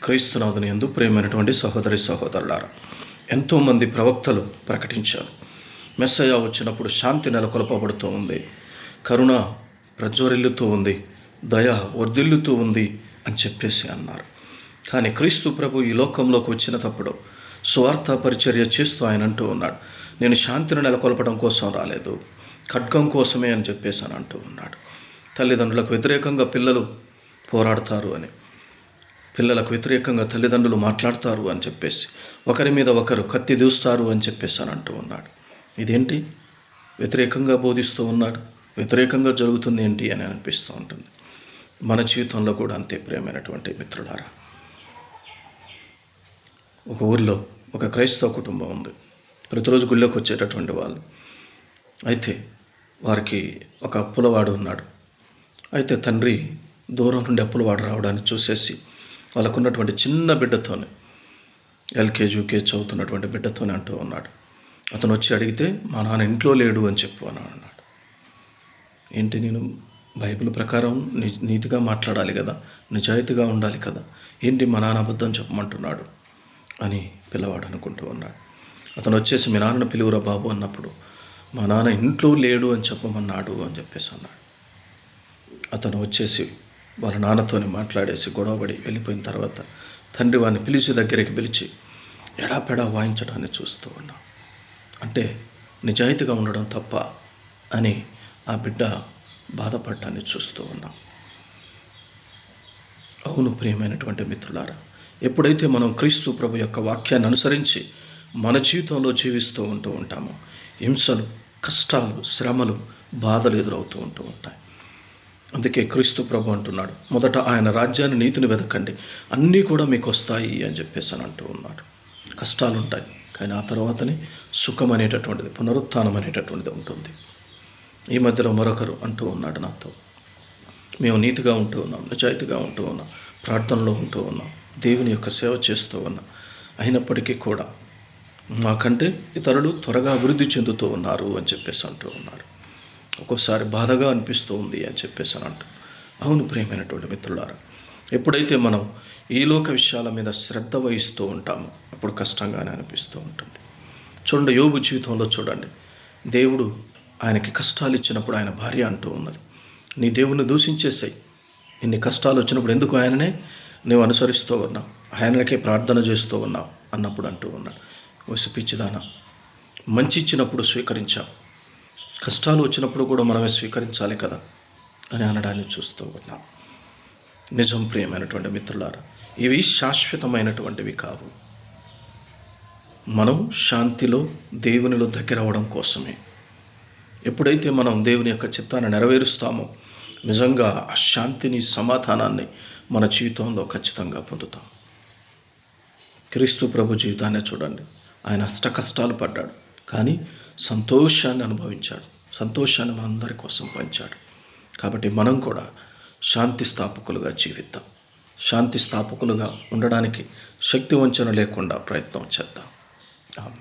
క్రీస్తునాథుని యందు ప్రియమైనటువంటి సహోదరి సహోదరులారా, ఎంతోమంది ప్రవక్తలు ప్రకటించారు. మెస్సయ్య వచ్చినప్పుడు శాంతి నెలకొల్పబడుతూ ఉంది, కరుణ ప్రజ్వరిల్లుతూ ఉంది, దయ వర్ధిల్లుతూ ఉంది అని చెప్పేసి అన్నారు. కానీ క్రీస్తు ప్రభు ఈ లోకంలోకి వచ్చినప్పుడు స్వార్థ పరిచర్య చేస్తూ ఆయన అంటూ ఉన్నాడు, నేను శాంతిని నెలకొల్పడం కోసం రాలేదు, ఖడ్గం కోసమే అని చెప్పేసి అని అంటూ ఉన్నాడు. తల్లిదండ్రులకు వ్యతిరేకంగా పిల్లలు పోరాడతారు అని, పిల్లలకు వ్యతిరేకంగా తల్లిదండ్రులు మాట్లాడతారు అని చెప్పేసి, ఒకరి మీద ఒకరు కత్తి దూస్తారు అని చెప్పేసి అని అంటూ ఉన్నాడు. ఇదేంటి వ్యతిరేకంగా బోధిస్తూ ఉన్నాడు, వ్యతిరేకంగా జరుగుతుంది ఏంటి అని అనిపిస్తూ ఉంటుంది. మన జీవితంలో కూడా అంతే ప్రియమైనటువంటి మిత్రులారా. ఒక ఊరిలో ఒక క్రైస్తవ కుటుంబం ఉంది. ప్రతిరోజు గుళ్ళోకి వచ్చేటటువంటి వాళ్ళు. అయితే వారికి ఒక అప్పులవాడు ఉన్నాడు. అయితే తండ్రి దూరం నుండి అప్పులవాడు రావడాన్ని చూసేసి వాళ్ళకున్నటువంటి చిన్న బిడ్డతోనే, ఎల్కేజీ యూకేజీ చదువుతున్నటువంటి బిడ్డతోనే అంటూ ఉన్నాడు. అతను వచ్చి అడిగితే, మా నాన్న ఇంట్లో లేడు అని చెప్పు అని అన్నాడు. ఏంటి, నేను బైబిల్ ప్రకారం నీతిగా మాట్లాడాలి కదా, నిజాయితీగా ఉండాలి కదా, ఏంటి మా నాన్న అబద్ధం చెప్పమంటున్నాడు అని పిల్లవాడు అనుకుంటూ ఉన్నాడు. అతను వచ్చేసి, మీ నాన్నను పిలువురా బాబు అన్నప్పుడు, మా నాన్న ఇంట్లో లేడు అని చెప్పమన్నాడు అని చెప్పేసి అన్నాడు. అతను వచ్చేసి వాళ్ళ నాన్నతోని మాట్లాడేసి గొడవపడి వెళ్ళిపోయిన తర్వాత తండ్రి వాడిని పిలిచి దగ్గరికి పిలిచి ఎడాపెడా వాయించడాన్ని చూస్తూ ఉన్నాం. అంటే నిజాయితీగా ఉండడం తప్ప అని ఆ బిడ్డ బాధపడటాన్ని చూస్తూ ఉన్నాం. అవును ప్రియమైనటువంటి మిత్రులారా, ఎప్పుడైతే మనం క్రీస్తు ప్రభు యొక్క వాక్యాన్ని అనుసరించి మన జీవితంలో జీవిస్తూ ఉంటూ ఉంటామో, హింసలు, కష్టాలు, శ్రమలు, బాధలు ఎదురవుతూ ఉంటూ ఉంటాయి. అందుకే క్రీస్తు ప్రభు అంటున్నాడు, మొదట ఆయన రాజ్యాన్ని, నీతిని వెతకండి, అన్నీ కూడా మీకు వస్తాయి అని చెప్పేసి అని అంటూ ఉన్నాడు. కష్టాలు ఉంటాయి, కానీ ఆ తర్వాతనే సుఖం అనేటటువంటిది, పునరుత్థానం అనేటటువంటిది ఉంటుంది. ఈ మధ్యలో మరొకరు అంటూ ఉన్నాడు నాతో, మేము నీతిగా ఉంటూ ఉన్నాం, నిజాయితీగా ఉంటూ ఉన్నాం, ప్రార్థనలో ఉంటూ ఉన్నాం, దేవుని యొక్క సేవ చేస్తూ ఉన్నాం, అయినప్పటికీ కూడా మాకంటే ఇతరులు త్వరగా అభివృద్ధి చెందుతూ ఉన్నారు అని చెప్పేసి అంటూ ఉన్నారు. ఒక్కోసారి బాధగా అనిపిస్తూ ఉంది అని చెప్పేసి అని అంటూ. అవును ప్రియమైనటువంటి మిత్రులారా, ఎప్పుడైతే మనం ఈ లోక విషయాల మీద శ్రద్ధ వహిస్తూ ఉంటామో అప్పుడు కష్టంగానే అనిపిస్తూ ఉంటుంది. చూడండి, యోబు జీవితంలో చూడండి, దేవుడు ఆయనకి కష్టాలు ఇచ్చినప్పుడు ఆయన భార్య అంటూ ఉన్నది, నీ దేవుని దూషించేసాయి, ఇన్ని కష్టాలు వచ్చినప్పుడు ఎందుకు ఆయననే నువ్వు అనుసరిస్తూ ఉన్నావు, ఆయనకే ప్రార్థన చేస్తూ ఉన్నావు అన్నప్పుడు అంటూ ఉన్నాడు, పిచ్చిదానా, మంచి ఇచ్చినప్పుడు స్వీకరించావు, కష్టాలు వచ్చినప్పుడు కూడా మనమే స్వీకరించాలి కదా అని అనడాన్ని చూస్తూ ఉన్నాం. నిజం ప్రియమైనటువంటి మిత్రులారా, ఇవి శాశ్వతమైనటువంటివి కావు. మనం శాంతిలో దేవునిలో దగ్గర అవ్వడం కోసమే. ఎప్పుడైతే మనం దేవుని యొక్క చిత్తాన్ని నెరవేరుస్తామో నిజంగా ఆ శాంతిని, సమాధానాన్ని మన జీవితంలో ఖచ్చితంగా పొందుతాం. క్రీస్తు ప్రభు జీవితాన్ని చూడండి, ఆయన అష్ట కష్టాలు పడ్డాడు, కానీ సంతోషాన్ని అనుభవించాడు, సంతోషాన్ని మనందరి కోసం పంచాడు. కాబట్టి మనం కూడా శాంతి స్థాపకులుగా జీవిద్దాం, శాంతి స్థాపకులుగా ఉండడానికి శక్తి వంచన లేకుండా ప్రయత్నం చేద్దాం. ఆమేన్.